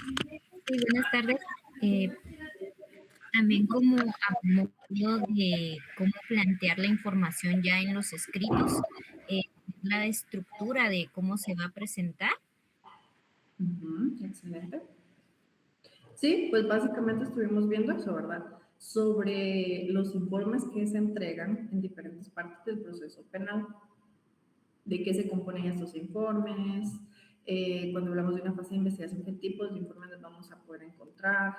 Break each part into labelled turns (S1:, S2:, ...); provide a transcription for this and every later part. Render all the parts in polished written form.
S1: Sí, buenas tardes. Eh, También como a modo de cómo plantear la información ya en los escritos, eh, la estructura de cómo se va a presentar.
S2: Ujú, excelente. Sí, pues básicamente estuvimos viendo eso, ¿verdad? Sobre los informes que se entregan en diferentes partes del proceso penal, de qué se componen estos informes, cuando hablamos de una fase de investigación, qué tipos de informes les vamos a poder encontrar,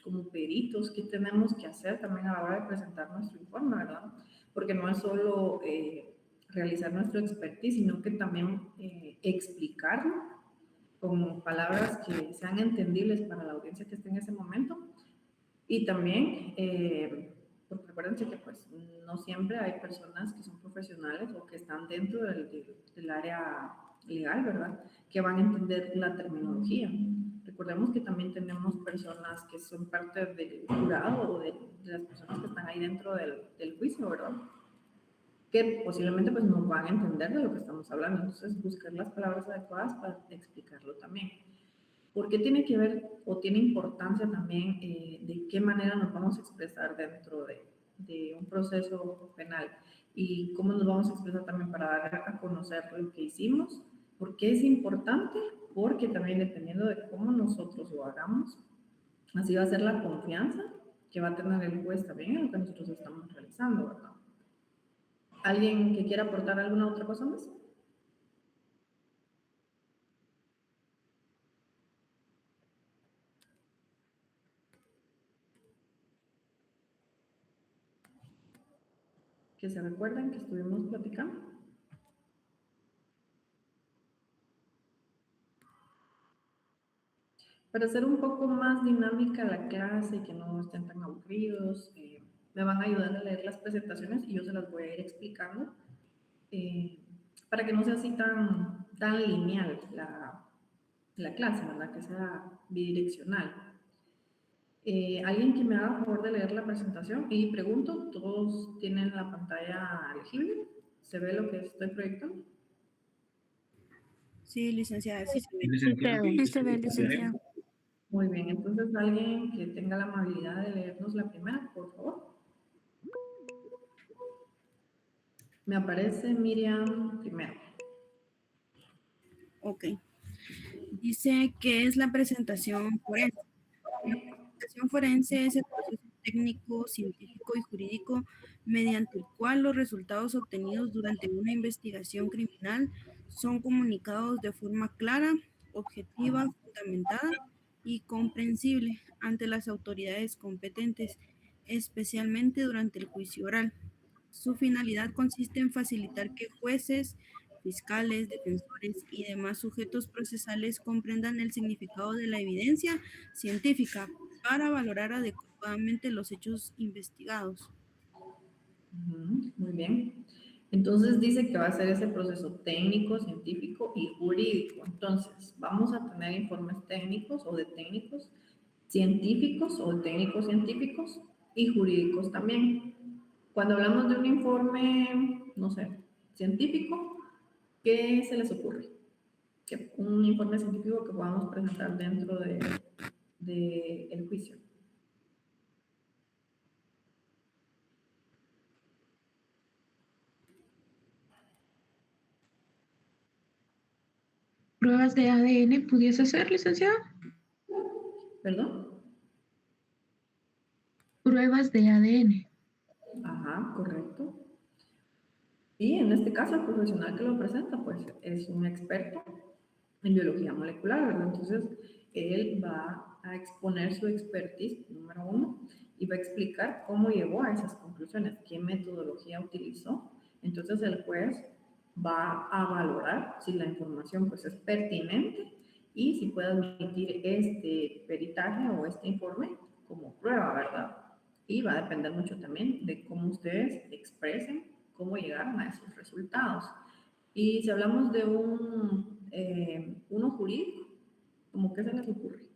S2: como peritos, qué tenemos que hacer también a la hora de presentar nuestro informe, ¿verdad? Porque no es solo realizar nuestro expertise, sino que también explicarlo con palabras que sean entendibles para la audiencia que esté en ese momento. Y también, porque recuérdense que pues no siempre hay personas que son profesionales o que están dentro del área legal, ¿verdad? Que van a entender la terminología. Recordemos que también tenemos personas que son parte del jurado o de las personas que están ahí dentro del juicio, ¿verdad? Que posiblemente pues no van a entender de lo que estamos hablando. Entonces, buscar las palabras adecuadas para explicarlo también. ¿Por qué tiene que ver o tiene importancia también de qué manera nos vamos a expresar dentro de un proceso penal? Y cómo nos vamos a expresar también para dar a conocer lo que hicimos. ¿Por qué es importante? Porque también dependiendo de cómo nosotros lo hagamos, así va a ser la confianza que va a tener el juez también en lo que nosotros estamos realizando, ¿verdad? ¿Alguien que quiera aportar alguna otra cosa más? Que se recuerden que estuvimos platicando. Para hacer un poco más dinámica la clase y que no estén tan aburridos, me van a ayudar a leer las presentaciones y yo se las voy a ir explicando eh, para que no sea así tan lineal la clase, ¿verdad? Que sea bidireccional. Alguien que me haga favor de leer la presentación y pregunto, ¿todos tienen la pantalla legible? ¿Se ve lo que estoy proyectando?
S3: Sí, licenciada, sí se ve.
S4: Sí se ve, licenciado.
S2: Muy bien, entonces alguien que tenga la amabilidad de leernos la primera, por favor. Me aparece Miriam primero.
S3: Ok. Dice que es la presentación forense. La presentación forense es el proceso técnico, científico y jurídico mediante el cual los resultados obtenidos durante una investigación criminal son comunicados de forma clara, objetiva, fundamentada y comprensible ante las autoridades competentes, especialmente durante el juicio oral. Su finalidad consiste en facilitar que jueces, fiscales, defensores y demás sujetos procesales comprendan el significado de la evidencia científica para valorar adecuadamente los hechos investigados.
S2: Muy bien. Entonces dice que va a ser ese proceso técnico, científico y jurídico. Entonces, vamos a tener informes técnicos o de técnicos, científicos o técnicos científicos y jurídicos también. Cuando hablamos de un informe, no sé, científico, ¿qué se les ocurre? Que un informe científico que podamos presentar dentro de el juicio.
S4: ¿Pruebas de ADN pudiese ser, licenciado?
S2: ¿Perdón?
S4: Pruebas de ADN.
S2: Ajá, correcto. Y en este caso, el profesional que lo presenta, pues es un experto en biología molecular, ¿verdad? Entonces, él va a exponer su expertise, número uno, y va a explicar cómo llegó a esas conclusiones, qué metodología utilizó. Entonces, el juez va a valorar si la información pues, es pertinente y si puede admitir este peritaje o este informe como prueba, ¿verdad? Y va a depender mucho también de cómo ustedes expresen cómo llegaron a esos resultados. Y si hablamos de uno jurídico, ¿cómo qué se les ocurre?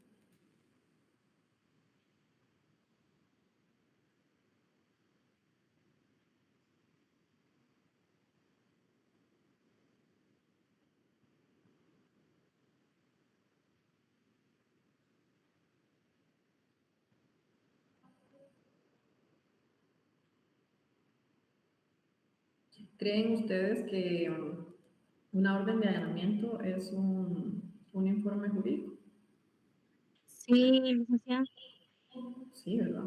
S2: ¿Creen ustedes que una orden de allanamiento es un informe jurídico?
S5: Sí, licenciada.
S2: Sí, ¿verdad?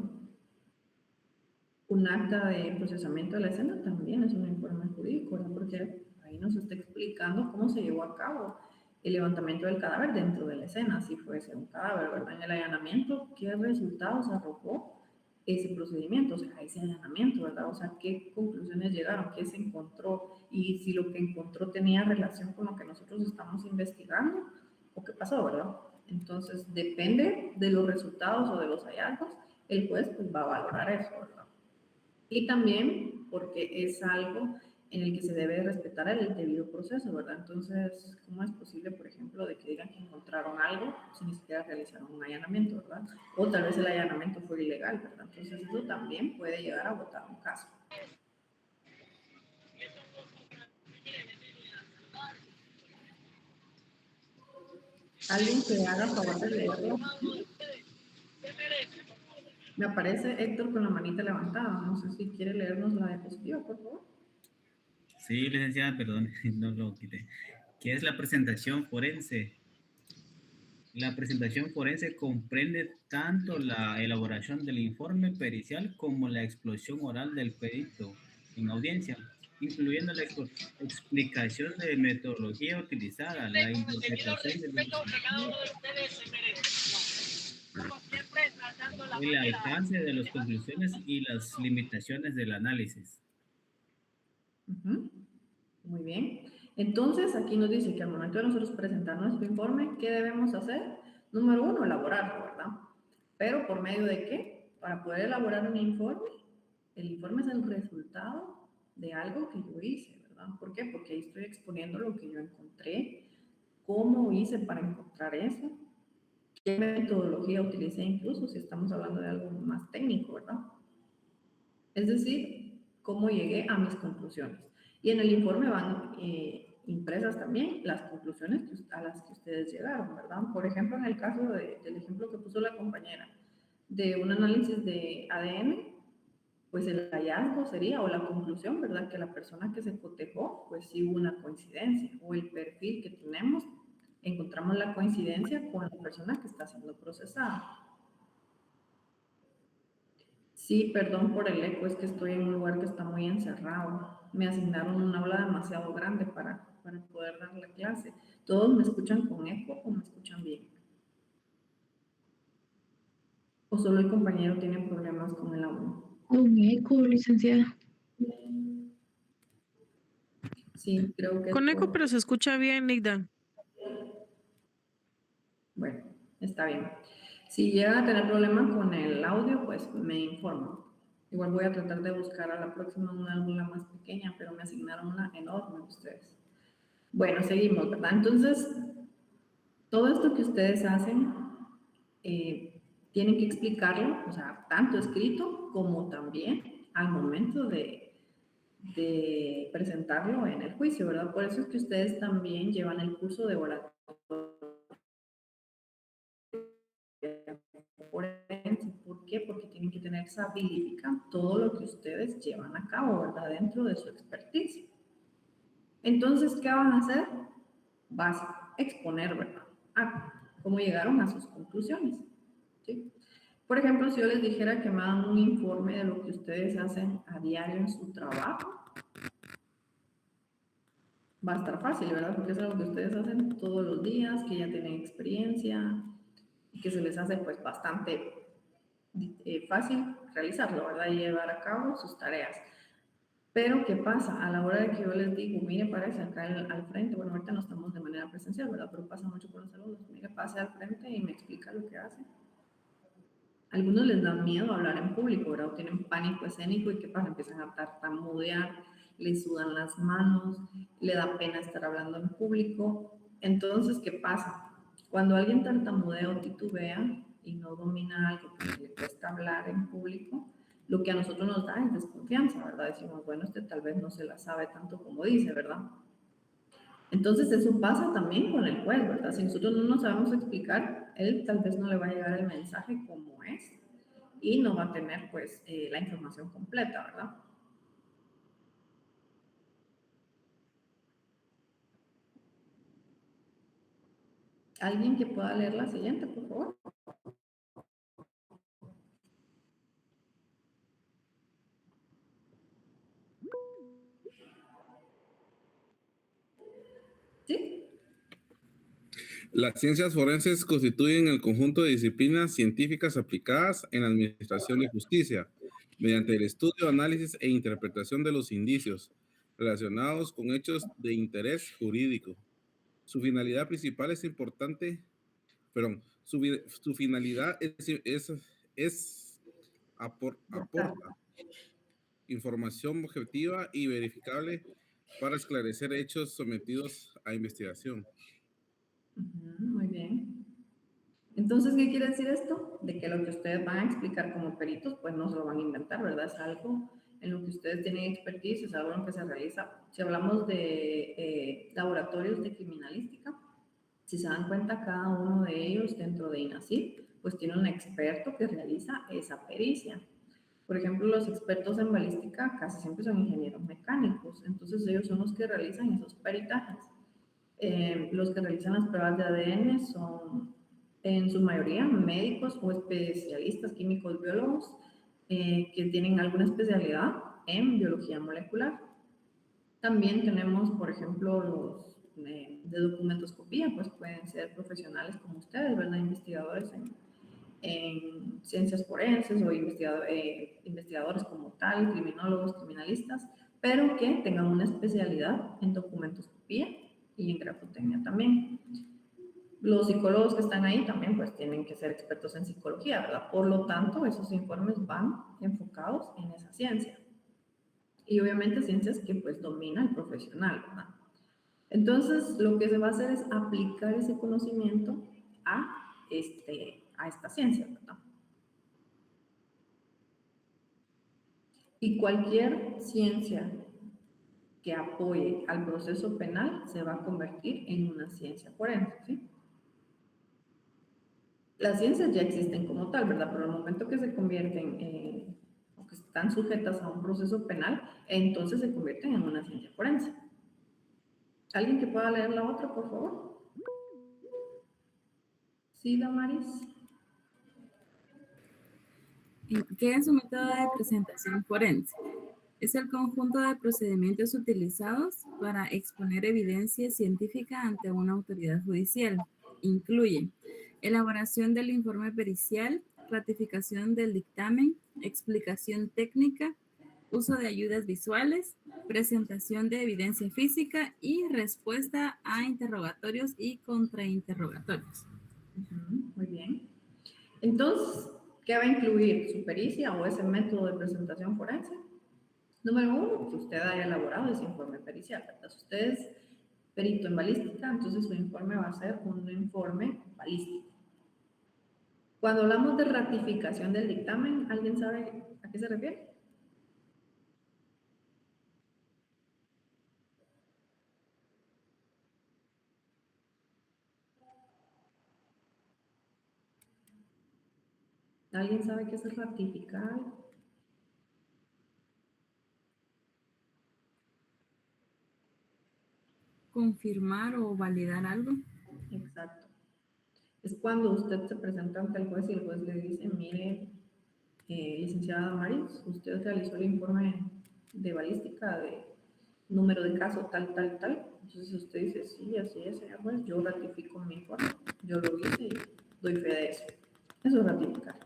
S2: Un acta de procesamiento de la escena también es un informe jurídico, ¿verdad? Porque ahí nos está explicando cómo se llevó a cabo el levantamiento del cadáver dentro de la escena, si fuese un cadáver, ¿verdad? En el allanamiento, ¿qué resultados arrojó ese procedimiento, o sea, ese allanamiento, ¿verdad? O sea, ¿qué conclusiones llegaron? ¿Qué se encontró? Y si lo que encontró tenía relación con lo que nosotros estamos investigando, ¿o qué pasó, verdad? Entonces, depende de los resultados o de los hallazgos, el juez pues va a valorar eso, ¿verdad? Y también porque es algo en el que se debe respetar el debido proceso, ¿verdad? Entonces, ¿cómo es posible, por ejemplo, de que digan que encontraron algo sin ni siquiera realizaron un allanamiento, ¿verdad? O tal vez el allanamiento fue ilegal, ¿verdad? Entonces, eso también puede llegar a botar un caso. ¿Alguien que haga favor de leerlo? Me aparece Héctor con la manita levantada. No sé si quiere leernos la diapositiva, por favor.
S6: Sí, licenciada, perdón, no lo quité. ¿Qué es la presentación forense? La presentación forense comprende tanto la elaboración del informe pericial como la exposición oral del perito en audiencia, incluyendo la explicación de metodología utilizada, la interpretación de los el alcance de las conclusiones y las limitaciones del análisis.
S2: Muy bien. Entonces, aquí nos dice que al momento de nosotros presentar nuestro informe, ¿qué debemos hacer? Número uno, elaborarlo, ¿verdad? Pero ¿por medio de qué? Para poder elaborar un informe, el informe es el resultado de algo que yo hice, ¿verdad? ¿Por qué? Porque ahí estoy exponiendo lo que yo encontré, cómo hice para encontrar eso, qué metodología utilicé, incluso si estamos hablando de algo más técnico, ¿verdad? Es decir, cómo llegué a mis conclusiones. Y en el informe van impresas también las conclusiones a las que ustedes llegaron, ¿verdad? Por ejemplo, en el caso del ejemplo que puso la compañera, de un análisis de ADN, pues el hallazgo sería, o la conclusión, ¿verdad? Que la persona que se cotejó, pues sí hubo una coincidencia, o el perfil que tenemos, encontramos la coincidencia con la persona que está siendo procesada. Sí, perdón por el eco, es que estoy en un lugar que está muy encerrado. Me asignaron un aula demasiado grande para poder dar la clase. ¿Todos me escuchan con eco o me escuchan bien? ¿O solo el compañero tiene problemas con el audio?
S4: Con eco, licenciada.
S2: Sí, creo que es
S5: Con eco,
S2: por...
S5: pero se escucha bien, Nigda.
S2: Bueno, está bien. Si llegan a tener problemas con el audio, pues me informan. Igual voy a tratar de buscar a la próxima una aula más pequeña, pero me asignaron una enorme ustedes. Bueno, seguimos, ¿verdad? Entonces, todo esto que ustedes hacen, tienen que explicarlo, o sea, tanto escrito como también al momento de presentarlo en el juicio, ¿verdad? Por eso es que ustedes también llevan el curso de oratoria forense. ¿Por qué? Porque tienen que tener esa habilidad, todo lo que ustedes llevan a cabo, ¿verdad? Dentro de su experticia. Entonces, ¿qué van a hacer? Básico, exponer, ¿verdad? Cómo llegaron a sus conclusiones, ¿sí? Por ejemplo, si yo les dijera que me dan un informe de lo que ustedes hacen a diario en su trabajo, va a estar fácil, ¿verdad? Porque es algo que ustedes hacen todos los días, que ya tienen experiencia y que se les hace pues bastante fácil realizarlo, ¿verdad? Y llevar a cabo sus tareas. Pero, ¿qué pasa? A la hora de que yo les digo, mire, parece acá al frente, bueno, ahorita no estamos de manera presencial, ¿verdad? Pero pasa mucho con los alumnos, mire, pase al frente y me explica lo que hace. Algunos les da miedo hablar en público, ¿verdad? O tienen pánico escénico y ¿qué pasa? Empiezan a tartamudear, les sudan las manos, le da pena estar hablando en público. Entonces, ¿qué pasa? Cuando alguien tartamudea o titubea y no domina algo porque le cuesta hablar en público, lo que a nosotros nos da es desconfianza, ¿verdad? Decimos, bueno, este tal vez no se la sabe tanto como dice, ¿verdad? Entonces eso pasa también con el juez, ¿verdad? Si nosotros no nos sabemos explicar, él tal vez no le va a llegar el mensaje como es y no va a tener pues la información completa, ¿verdad? ¿Alguien que pueda leer la siguiente, por favor? ¿Sí?
S7: Las ciencias forenses constituyen el conjunto de disciplinas científicas aplicadas en la administración de justicia, mediante el estudio, análisis e interpretación de los indicios relacionados con hechos de interés jurídico. Su finalidad principal es importante, perdón, su finalidad aporta información objetiva y verificable para esclarecer hechos sometidos a investigación.
S2: Muy bien. Entonces, ¿qué quiere decir esto? De que lo que ustedes van a explicar como peritos, pues no se lo van a inventar, ¿verdad? Es algo en lo que ustedes tienen expertise, es algo en lo que se realiza. Si hablamos de laboratorios de criminalística, si se dan cuenta, cada uno de ellos dentro de INACID, pues tiene un experto que realiza esa pericia. Por ejemplo, los expertos en balística casi siempre son ingenieros mecánicos, entonces ellos son los que realizan esos peritajes. Los que realizan las pruebas de ADN son en su mayoría médicos o especialistas químicos biólogos que tienen alguna especialidad en biología molecular. También tenemos, por ejemplo, los de documentoscopía, pues pueden ser profesionales como ustedes, ¿verdad? Investigadores en ciencias forenses o investigadores como tal, criminólogos, criminalistas, pero que tengan una especialidad en documentoscopía y en grafotecnia también. Los psicólogos que están ahí también pues tienen que ser expertos en psicología, ¿verdad? Por lo tanto, esos informes van enfocados en esa ciencia. Y obviamente ciencias que pues domina el profesional, ¿verdad? Entonces, lo que se va a hacer es aplicar ese conocimiento a esta ciencia, ¿verdad? Y cualquier ciencia que apoye al proceso penal se va a convertir en una ciencia forense, ¿sí? Las ciencias ya existen como tal, ¿verdad? Pero en el momento que se convierten o que están sujetas a un proceso penal, entonces se convierten en una ciencia forense. ¿Alguien que pueda leer la otra, por favor? Sí, Damaris.
S8: ¿Qué es un método de presentación forense? Es el conjunto de procedimientos utilizados para exponer evidencia científica ante una autoridad judicial. Incluye elaboración del informe pericial, ratificación del dictamen, explicación técnica, uso de ayudas visuales, presentación de evidencia física y respuesta a interrogatorios y contrainterrogatorios.
S2: Muy bien. Entonces, ¿qué va a incluir su pericia o ese método de presentación forense? Número uno, que usted haya elaborado ese informe pericial, ¿verdad? Si usted es perito en balística, entonces su informe va a ser un informe balístico. Cuando hablamos de ratificación del dictamen, ¿alguien sabe a qué se refiere? ¿Alguien sabe qué es ratificar?
S8: Confirmar o validar algo.
S2: Exacto. Es cuando usted se presenta ante el juez y el juez le dice, mire, licenciada Maris, usted realizó el informe de balística de número de caso tal, tal, tal. Entonces usted dice, sí, así es, señor juez, yo ratifico mi informe, yo lo hice y doy fe de eso. Eso es ratificar.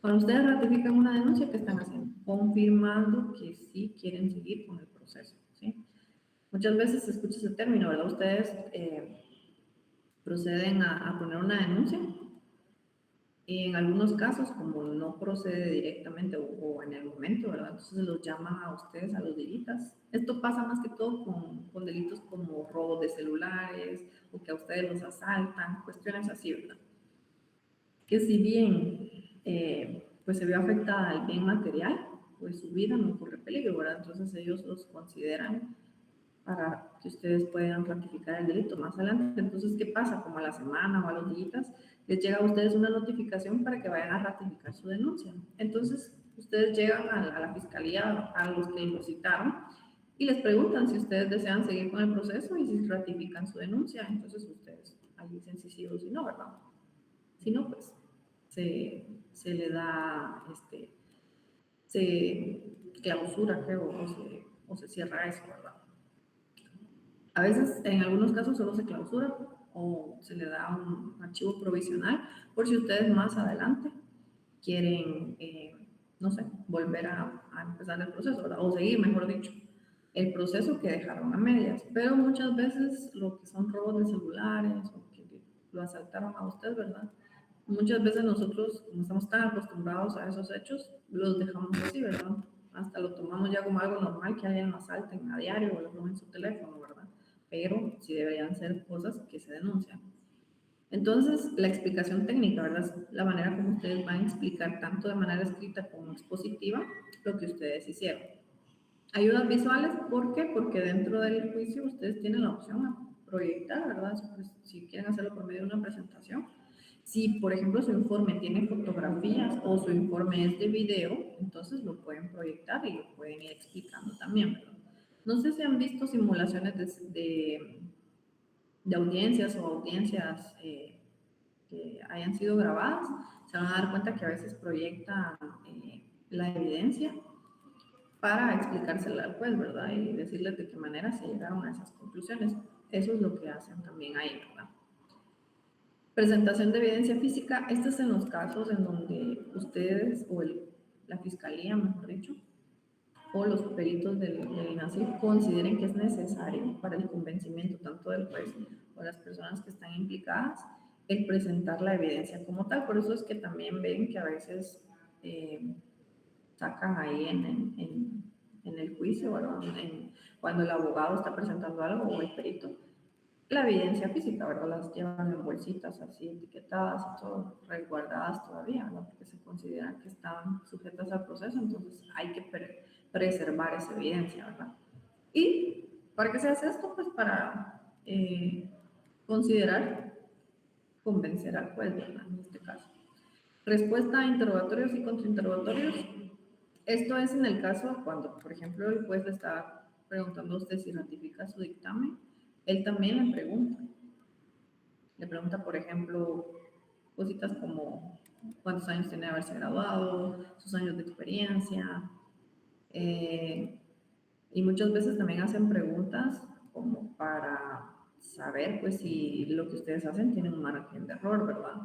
S2: Cuando ustedes ratifican una denuncia, ¿qué están haciendo? Confirmando que sí quieren seguir con el proceso, ¿sí? Muchas veces se escucha ese término, ¿verdad? Ustedes proceden a poner una denuncia y en algunos casos, como no procede directamente o en el momento, ¿verdad? Entonces los llaman a ustedes, a los delitas. Esto pasa más que todo con delitos como robo de celulares o que a ustedes los asaltan, cuestiones así, ¿verdad? Que si bien pues se ve afectada el bien material, pues su vida no corre peligro, ¿verdad? Entonces ellos los consideran para que ustedes puedan ratificar el delito más adelante. Entonces, ¿qué pasa? Como a la semana o a los días, les llega a ustedes una notificación para que vayan a ratificar su denuncia. Entonces, ustedes llegan a la fiscalía, a los que los citaron, y les preguntan si ustedes desean seguir con el proceso y si ratifican su denuncia. Entonces, ustedes, hay sensitivos y no, ¿verdad? Si no, pues se le da, se clausura, creo, o se cierra eso, ¿verdad? A veces, en algunos casos, solo se clausura o se le da un archivo provisional por si ustedes más adelante quieren, no sé, volver a empezar el proceso, ¿verdad? O seguir, mejor dicho, el proceso que dejaron a medias. Pero muchas veces lo que son robos de celulares o que lo asaltaron a usted, ¿verdad? Muchas veces nosotros, como estamos tan acostumbrados a esos hechos, los dejamos así, ¿verdad? Hasta lo tomamos ya como algo normal que alguien lo asalten a diario o le roben su teléfono, ¿verdad? Pero sí deberían ser cosas que se denuncian. Entonces, la explicación técnica, ¿verdad? La manera como ustedes van a explicar tanto de manera escrita como expositiva lo que ustedes hicieron. Ayudas visuales, ¿por qué? Porque dentro del juicio ustedes tienen la opción a proyectar, ¿verdad? Pues, si quieren hacerlo por medio de una presentación. Si, por ejemplo, su informe tiene fotografías o su informe es de video, entonces lo pueden proyectar y lo pueden ir explicando también, ¿verdad? No sé si han visto simulaciones de audiencias o audiencias que hayan sido grabadas, se van a dar cuenta que a veces proyectan la evidencia para explicársela al juez, ¿verdad? Y decirles de qué manera se llegaron a esas conclusiones. Eso es lo que hacen también ahí, ¿verdad? Presentación de evidencia física, esto es en los casos en donde ustedes o la fiscalía, mejor dicho, o los peritos del INACIF consideren que es necesario para el convencimiento tanto del juez o las personas que están implicadas el presentar la evidencia como tal. Por eso es que también ven que a veces sacan ahí en el juicio, ¿verdad? Cuando el abogado está presentando algo o el perito, la evidencia física, ¿verdad? Las llevan en bolsitas así etiquetadas y todo, resguardadas todavía, ¿no? Porque se consideran que estaban sujetas al proceso, entonces hay que preservar esa evidencia, ¿verdad? Y ¿para qué se hace esto? Pues para considerar convencer al juez, ¿verdad? En este caso. Respuesta a interrogatorios y contrainterrogatorios. Esto es en el caso cuando, por ejemplo, el juez le está preguntando a usted si ratifica su dictamen, él también le pregunta. Le pregunta, por ejemplo, cositas como cuántos años tiene de haberse graduado, sus años de experiencia, y muchas veces también hacen preguntas como para saber pues si lo que ustedes hacen tiene un margen de error, ¿verdad?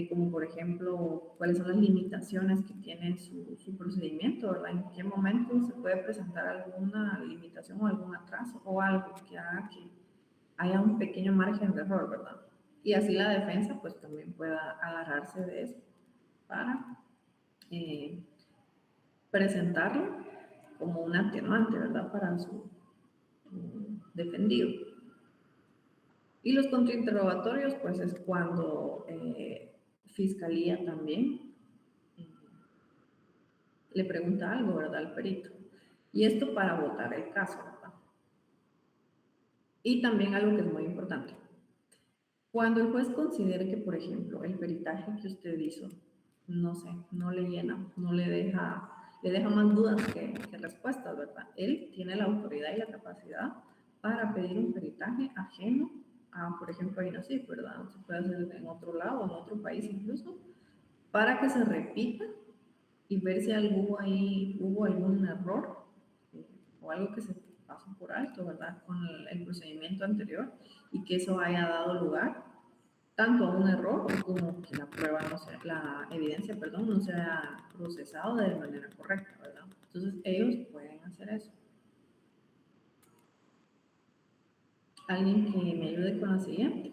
S2: Como por ejemplo, cuáles son las limitaciones que tiene su procedimiento, ¿verdad? En qué momento se puede presentar alguna limitación o algún atraso o algo que haga que haya un pequeño margen de error, ¿verdad? Y así la defensa pues también pueda agarrarse de eso para presentarlo como un atenuante, ¿verdad? Para su defendido. Y los contrainterrogatorios, pues es cuando fiscalía también le pregunta algo, ¿verdad? Al perito. Y esto para votar el caso, ¿verdad? Y también algo que es muy importante. Cuando el juez considere que, por ejemplo, el peritaje que usted hizo, no sé, no le llena, no le deja más dudas que respuestas, ¿verdad? Él tiene la autoridad y la capacidad para pedir un peritaje ajeno a, por ejemplo, a INACIF, ¿verdad? Se puede hacer en otro lado, en otro país incluso, para que se repita y ver si hubo algún error o algo que se pasó por alto, ¿verdad? Con el procedimiento anterior y que eso haya dado lugar tanto a un error como que la prueba no sea, la evidencia, perdón, no sea procesado de manera correcta, ¿verdad? Entonces ellos pueden hacer eso. ¿Alguien que me ayude con la siguiente?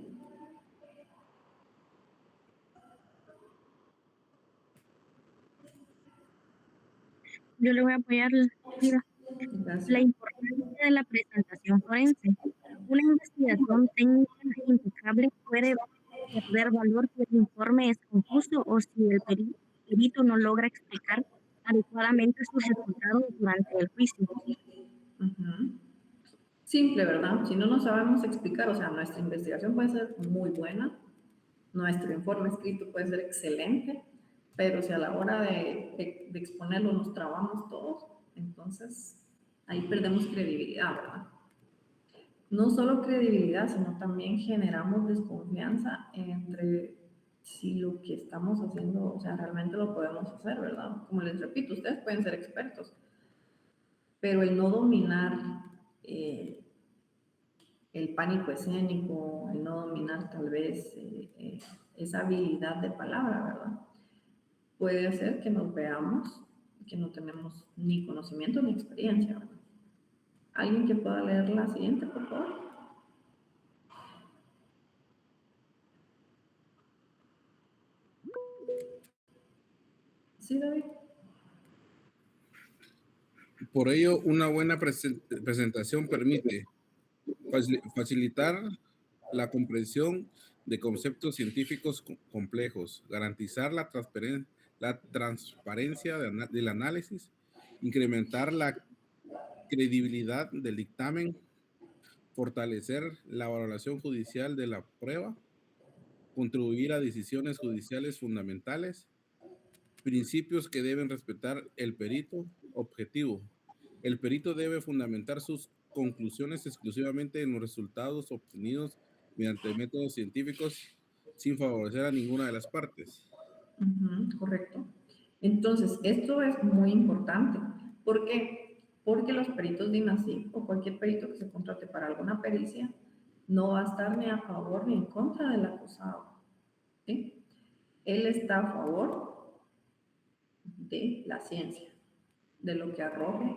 S5: Yo le voy a apoyar. Mira, la
S2: Gracias.
S5: importancia de la presentación forense. Una investigación técnica impecable puede perder valor si el informe es confuso o si el perito no logra explicar adecuadamente sus resultados durante el juicio.
S2: Uh-huh. Simple, ¿verdad? Si no nos sabemos explicar, o sea, nuestra investigación puede ser muy buena, nuestro informe escrito puede ser excelente, pero si a la hora de exponerlo nos trabamos todos, entonces ahí perdemos credibilidad, ¿verdad? no solo credibilidad, sino también generamos desconfianza entre si lo que estamos haciendo, o sea, realmente lo podemos hacer, ¿verdad? Como les repito, ustedes pueden ser expertos, pero el no dominar el pánico escénico, el no dominar tal vez esa habilidad de palabra, ¿verdad? Puede hacer que nos veamos que no tenemos ni conocimiento ni experiencia, ¿verdad? ¿Alguien que pueda leer la siguiente, por favor? Sí, David.
S7: Por ello, una buena presentación permite facilitar la comprensión de conceptos científicos complejos, garantizar la transparencia del análisis, incrementar la credibilidad del dictamen, fortalecer la valoración judicial de la prueba, contribuir a decisiones judiciales fundamentales, principios que deben respetar el perito. Objetivo: el perito debe fundamentar sus conclusiones exclusivamente en los resultados obtenidos mediante métodos científicos sin favorecer a ninguna de las partes.
S2: Correcto. Entonces, esto es muy importante. ¿Por qué? Porque los peritos de INACIF o cualquier perito que se contrate para alguna pericia no va a estar ni a favor ni en contra del acusado. ¿Sí? Él está a favor de la ciencia, de lo que arroje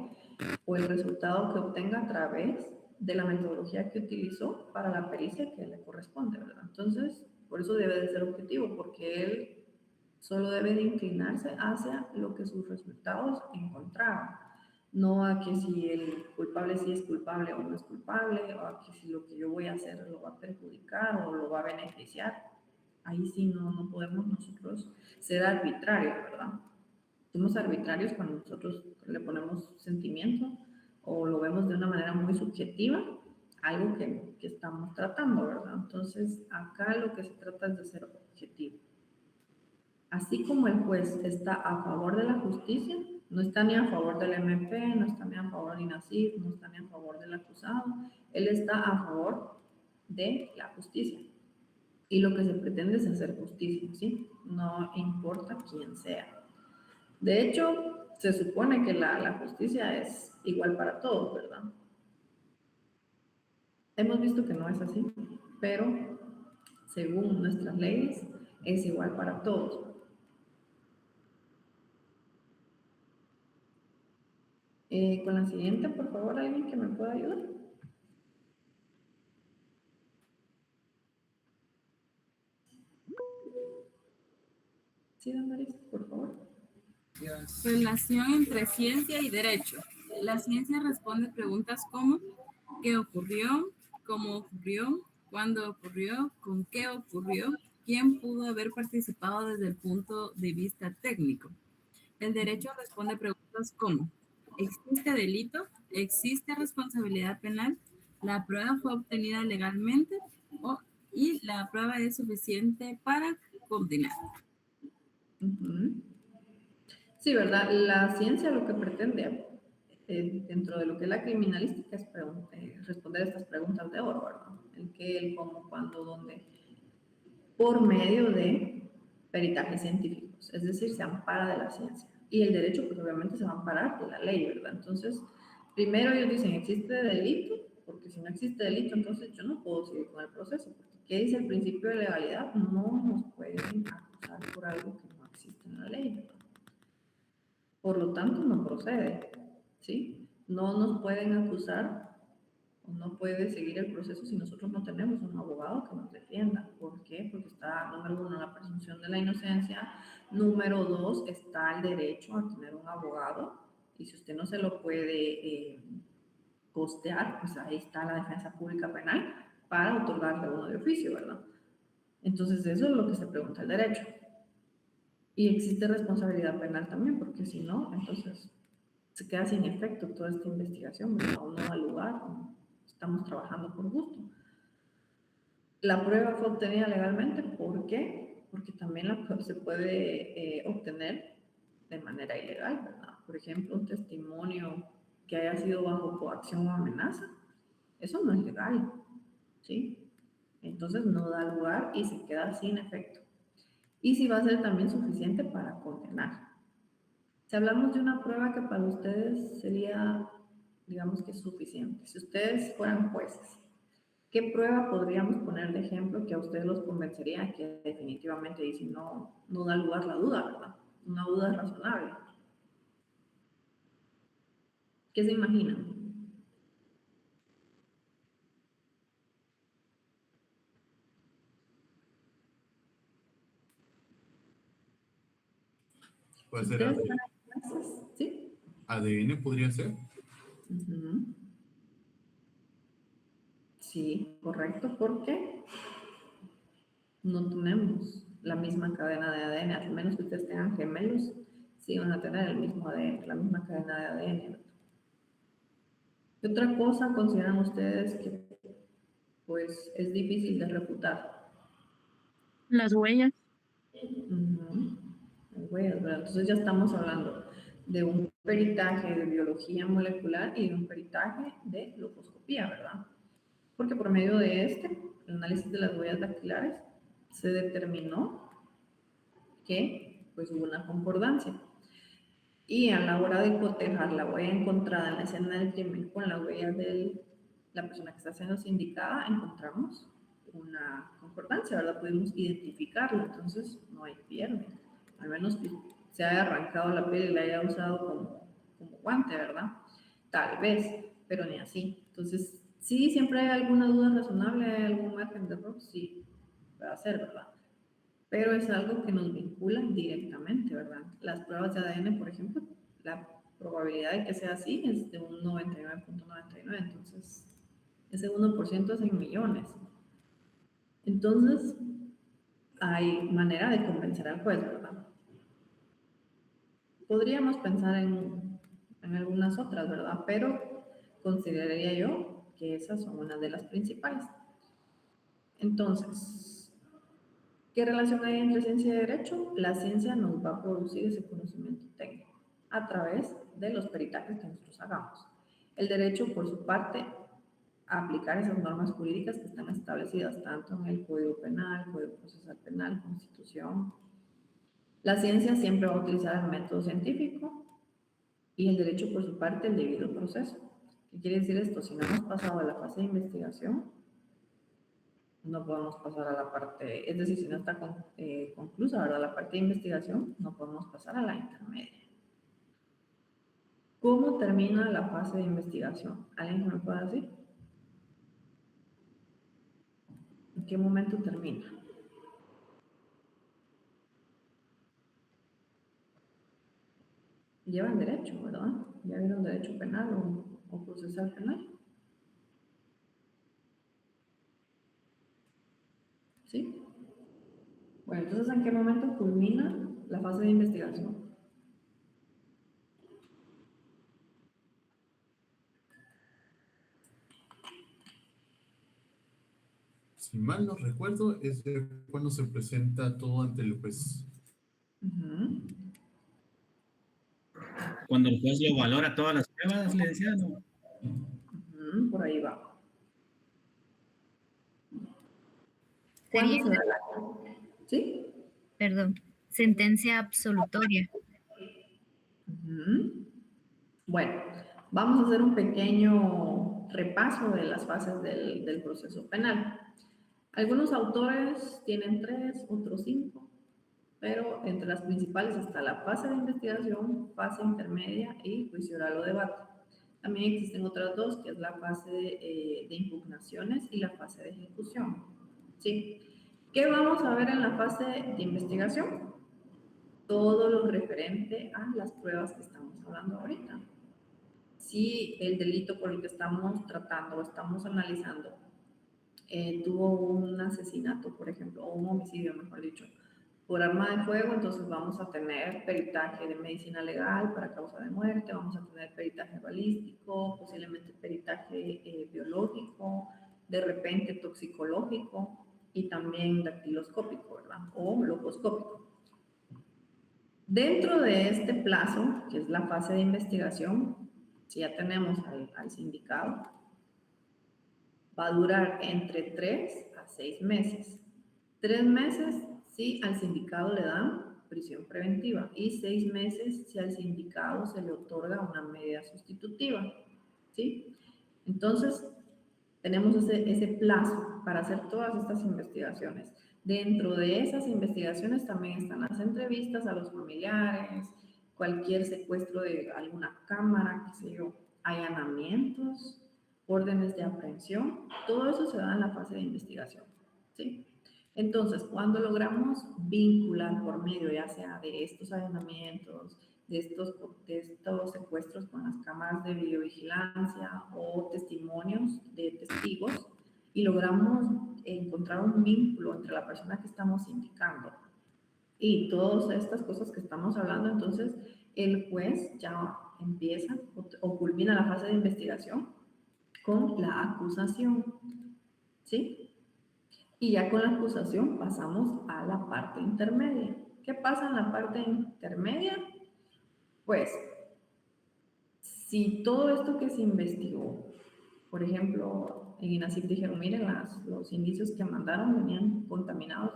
S2: o el resultado que obtenga a través de la metodología que utilizó para la pericia que le corresponde, ¿verdad? Entonces, por eso debe de ser objetivo, porque él solo debe de inclinarse hacia lo que sus resultados encontraron, no a que si el culpable sí es culpable o no es culpable, o a que si lo que yo voy a hacer lo va a perjudicar o lo va a beneficiar. Ahí sí no podemos nosotros ser arbitrarios, ¿verdad? Somos arbitrarios cuando nosotros le ponemos sentimiento o lo vemos de una manera muy subjetiva, algo que estamos tratando, ¿verdad? Entonces, acá lo que se trata es de ser objetivo. Así como el juez está a favor de la justicia, no está ni a favor del MP, no está ni a favor de INACIF, no está ni a favor del acusado, él está a favor de la justicia. Y lo que se pretende es hacer justicia, ¿sí? No importa quién sea. De hecho, se supone que la justicia es igual para todos, ¿verdad? Hemos visto que no es así, pero según nuestras leyes es igual para todos. Con la siguiente, por favor, alguien que me pueda ayudar. Sí, Damaris, por favor.
S8: Relación entre ciencia y derecho. La ciencia responde preguntas como ¿qué ocurrió? ¿Cómo ocurrió? ¿Cuándo ocurrió? ¿Con qué ocurrió? ¿Quién pudo haber participado desde el punto de vista técnico? El derecho responde preguntas como ¿existe delito? ¿Existe responsabilidad penal? ¿La prueba fue obtenida legalmente? ¿Y la prueba es suficiente para condenar?
S2: Sí, ¿verdad? La ciencia lo que pretende dentro de lo que es la criminalística es responder estas preguntas de oro, ¿verdad? El qué, el cómo, cuándo, dónde, por medio de peritajes científicos, es decir, se ampara de la ciencia. Y el derecho, pues obviamente se va a amparar de la ley, ¿verdad? Entonces, primero ellos dicen, ¿existe delito? Porque si no existe delito, entonces yo no puedo seguir con el proceso. Porque, ¿qué dice el principio de legalidad? No nos pueden acusar por algo que no existe en la ley, ¿verdad? Por lo tanto, no procede, ¿sí? No nos pueden acusar o no puede seguir el proceso si nosotros no tenemos un abogado que nos defienda. ¿Por qué? Porque está, número uno, la presunción de la inocencia. Número dos, está el derecho a tener un abogado. Y si usted no se lo puede costear, pues ahí está la defensa pública penal para otorgarle uno de oficio, ¿verdad? Entonces, eso es lo que se pregunta el derecho. Y existe responsabilidad penal también, porque si no, entonces se queda sin efecto toda esta investigación, o no da lugar, o estamos trabajando por gusto. La prueba fue obtenida legalmente, ¿por qué? Porque también la prueba se puede obtener de manera ilegal, ¿verdad? Por ejemplo, un testimonio que haya sido bajo coacción o amenaza, Eso no es legal, ¿sí? Entonces no da lugar y se queda sin efecto. Y si va a ser también suficiente para condenar. Si hablamos de una prueba que para ustedes sería, digamos que suficiente, si ustedes fueran jueces, ¿qué prueba podríamos poner de ejemplo que a ustedes los convencería que definitivamente dice no da lugar la duda, ¿verdad? Una duda razonable. ¿Qué se imaginan?
S9: Puede ser
S2: ¿Ustedes
S9: ADN.
S2: están en clases? ¿Sí?
S9: ADN podría ser.
S2: Ujú. Sí, correcto, porque no tenemos la misma cadena de ADN, al menos que ustedes tengan gemelos, sí van a tener el mismo ADN, la misma cadena de ADN. ¿Qué otra cosa consideran ustedes que pues es difícil de refutar?
S5: Las huellas.
S2: Ujú. Las huellas, ¿verdad? Entonces ya estamos hablando de un peritaje de biología molecular y de un peritaje de locoscopía, ¿verdad? Porque por medio de el análisis de las huellas dactilares, se determinó que pues hubo una concordancia. Y a la hora de cotejar la huella encontrada en la escena del crimen con la huella de la persona que está siendo sindicada, encontramos una concordancia, ¿verdad? Pudimos identificarlo, entonces no hay pierde. Al menos que se haya arrancado la piel y la haya usado como guante, ¿verdad? Tal vez, pero ni así. Entonces, sí, siempre hay alguna duda razonable, hay algún margen de error, sí, puede ser, ¿verdad? Pero es algo que nos vincula directamente, ¿verdad? Las pruebas de ADN, por ejemplo, la probabilidad de que sea así es de un 99.99, entonces ese 1% es en millones. Entonces, hay manera de convencer al juez, ¿verdad? Podríamos pensar en algunas otras, ¿verdad? Pero consideraría yo que esas son una de las principales. Entonces, ¿qué relación hay entre ciencia y derecho? La ciencia nos va a producir ese conocimiento técnico a través de los peritajes que nosotros hagamos. El derecho, por su parte, a aplicar esas normas jurídicas que están establecidas tanto en el Código Penal, Código Procesal Penal, Constitución. La ciencia siempre va a utilizar el método científico y el derecho, por su parte, el debido proceso. ¿Qué quiere decir esto? Si no hemos pasado a la fase de investigación, no podemos pasar a la parte, es decir, si no está conclusa, ¿verdad? La parte de investigación, no podemos pasar a la intermedia. ¿Cómo termina la fase de investigación? ¿Alguien me puede decir? ¿En qué momento termina? Llevan derecho, ¿verdad? Ya vieron derecho penal o procesal penal. ¿Sí? Bueno, entonces, ¿en qué momento culmina la fase de investigación?
S9: Si mal no recuerdo, es de cuando se presenta todo ante el juez.
S2: Uh-huh.
S6: Cuando el juez lo valora todas las pruebas, le decía, ¿no?
S2: Uh-huh, por ahí va.
S1: Sería,
S2: ¿Cuándo se da la... ¿Sí?
S1: perdón, sentencia absolutoria.
S2: Uh-huh. Bueno, vamos a hacer un pequeño repaso de las fases del proceso penal. Algunos autores tienen 3, otros 5, pero entre las principales está la fase de investigación, fase intermedia y juicio oral o debate. También existen otras 2, que es la fase de impugnaciones y la fase de ejecución. ¿Sí? ¿Qué vamos a ver en la fase de investigación? Todo lo referente a las pruebas que estamos hablando ahorita. Si el delito por el que estamos tratando o estamos analizando tuvo un asesinato, por ejemplo, o un homicidio, mejor dicho, por arma de fuego, entonces vamos a tener peritaje de medicina legal para causa de muerte, vamos a tener peritaje balístico, posiblemente peritaje biológico, de repente toxicológico y también dactiloscópico, ¿verdad? O locoscópico. Dentro de este plazo, que es la fase de investigación, si ya tenemos al sindicado, va a durar entre 3 a 6 meses. 3 meses si al sindicado le dan prisión preventiva y 6 meses si al sindicado se le otorga una medida sustitutiva, ¿sí? Entonces, tenemos ese plazo para hacer todas estas investigaciones. Dentro de esas investigaciones también están las entrevistas a los familiares, cualquier secuestro de alguna cámara, qué sé yo, allanamientos, órdenes de aprehensión, todo eso se da en la fase de investigación, ¿sí? Entonces, cuando logramos vincular por medio ya sea de estos allanamientos, de estos secuestros con las cámaras de videovigilancia o testimonios de testigos y logramos encontrar un vínculo entre la persona que estamos indicando y todas estas cosas que estamos hablando, entonces el juez ya empieza o culmina la fase de investigación con la acusación, ¿sí? Y ya con la acusación pasamos a la parte intermedia. ¿Qué pasa en la parte intermedia? Pues, si todo esto que se investigó, por ejemplo, en INACIP dijeron, miren, los indicios que mandaron venían contaminados,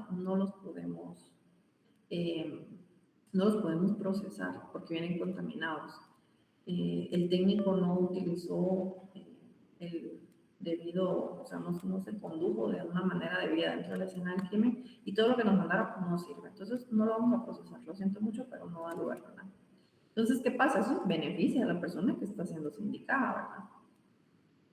S2: eh, no los podemos procesar porque vienen contaminados. El técnico no utilizó el debido, o sea, no se condujo de una manera debida dentro de la escena del crimen y todo lo que nos mandaron no sirve. Entonces, no lo vamos a procesar. Lo siento mucho, pero no da lugar a nada. Entonces, ¿qué pasa? Eso beneficia a la persona que está siendo sindicada, ¿verdad?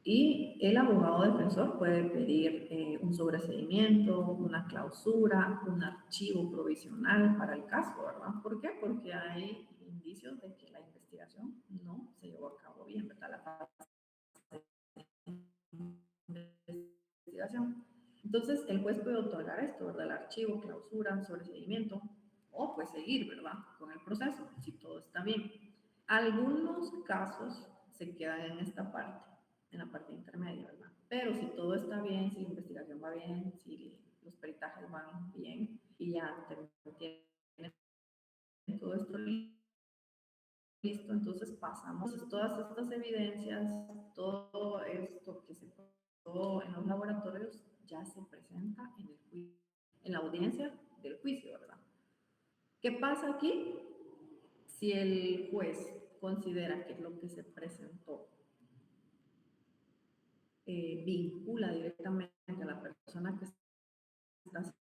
S2: Y el abogado defensor puede pedir un sobreseimiento, una clausura, un archivo provisional para el caso, ¿verdad? ¿Por qué? Porque hay indicios de que la investigación no se llevó a cabo bien, ¿verdad? La fase de investigación. Entonces, el juez puede otorgar esto, ¿verdad? El archivo, clausura, sobreseimiento, o pues seguir, ¿verdad? Con el proceso, si todo está bien. Algunos casos se quedan en esta parte, en la parte intermedia, ¿verdad? Pero si todo está bien, si la investigación va bien, si los peritajes van bien y ya tienen todo esto listo, entonces pasamos todas estas evidencias, todo esto que se pasó en los laboratorios ya se presenta en el juicio, en la audiencia del juicio, ¿verdad? ¿Qué pasa aquí? Si el juez considera que lo que se presentó vincula directamente a la persona que está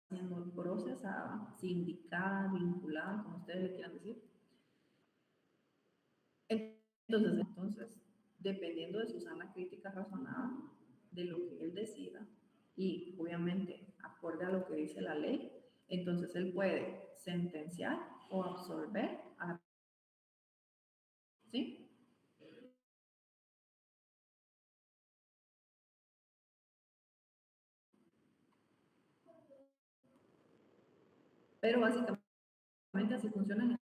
S2: siendo procesada, sindicada, vinculada, como ustedes le quieran decir. Entonces, dependiendo de su sana crítica razonada, de lo que él decida, y obviamente acorde a lo que dice la ley, entonces él puede sentenciar o absolver a la, ¿sí? Pero básicamente así funciona